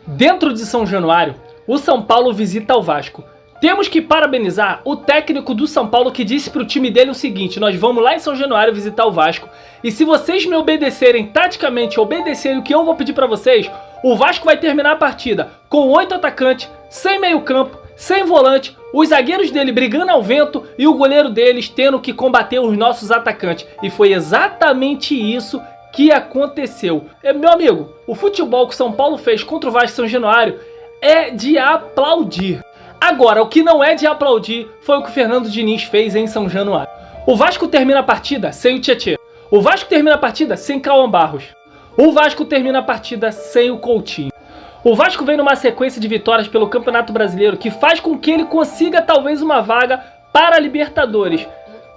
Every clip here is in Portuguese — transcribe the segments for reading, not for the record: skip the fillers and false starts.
Dentro de São Januário, o São Paulo visita o Vasco. Temos que parabenizar o técnico do São Paulo que disse para o time dele o seguinte: nós vamos lá em São Januário visitar o Vasco e se vocês me obedecerem taticamente, obedecerem o que eu vou pedir para vocês, o Vasco vai terminar a partida com 8 atacantes, sem meio campo, sem volante, os zagueiros dele brigando ao vento e o goleiro deles tendo que combater os nossos atacantes. E foi exatamente isso que aconteceu. Meu amigo, o futebol que o São Paulo fez contra o Vasco São Januário é de aplaudir. Agora, o que não é de aplaudir foi o que o Fernando Diniz fez em São Januário. O Vasco termina a partida sem o Tietê. O Vasco termina a partida sem Cauã Barros. O Vasco termina a partida sem o Coutinho. O Vasco vem numa sequência de vitórias pelo Campeonato Brasileiro que faz com que ele consiga talvez uma vaga para a Libertadores.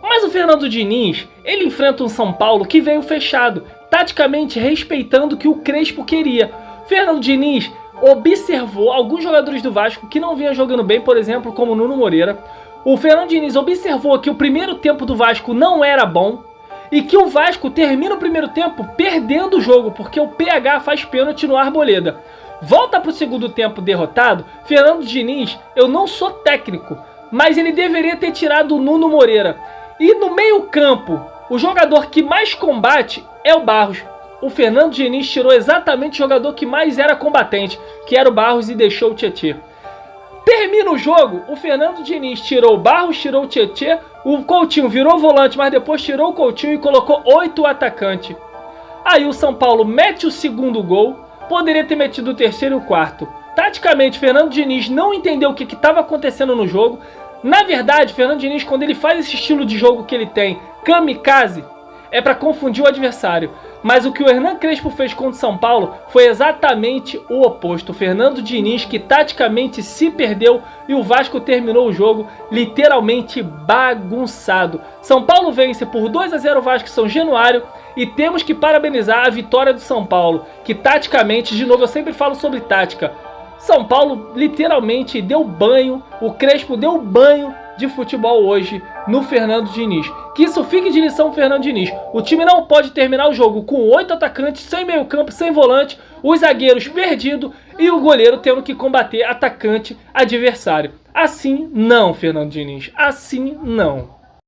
Mas o Fernando Diniz, ele enfrenta um São Paulo que veio fechado, taticamente respeitando o que o Crespo queria. Fernando Diniz observou alguns jogadores do Vasco que não vinham jogando bem, por exemplo, como Nuno Moreira. O Fernando Diniz observou que o primeiro tempo do Vasco não era bom e que o Vasco termina o primeiro tempo perdendo o jogo, porque o PH faz pênalti no Arboleda. Volta para o segundo tempo derrotado. Fernando Diniz, eu não sou técnico, mas ele deveria ter tirado o Nuno Moreira. E no meio campo, o jogador que mais combate é o Barros. O Fernando Diniz tirou exatamente o jogador que mais era combatente, que era o Barros, e deixou o Tietê. Termina o jogo, o Fernando Diniz tirou o Barros, tirou o Tietê, o Coutinho virou volante, mas depois tirou o Coutinho e colocou 8 atacantes. Aí o São Paulo mete o segundo gol, poderia ter metido o terceiro e o quarto. Taticamente, Fernando Diniz não entendeu o que estava acontecendo no jogo. Na verdade, Fernando Diniz, quando ele faz esse estilo de jogo que ele tem, kamikaze, é para confundir o adversário. Mas o que o Hernan Crespo fez contra o São Paulo foi exatamente o oposto. O Fernando Diniz que taticamente se perdeu e o Vasco terminou o jogo literalmente bagunçado. São Paulo vence por 2-0 o Vasco São Januário e temos que parabenizar a vitória do São Paulo, que taticamente, de novo eu sempre falo sobre tática, São Paulo literalmente deu banho, o Crespo deu banho de futebol hoje no Fernando Diniz. Que isso fique de lição, Fernando Diniz. O time não pode terminar o jogo com 8 atacantes, sem meio campo, sem volante, os zagueiros perdidos e o goleiro tendo que combater atacante adversário. Assim não, Fernando Diniz. Assim não.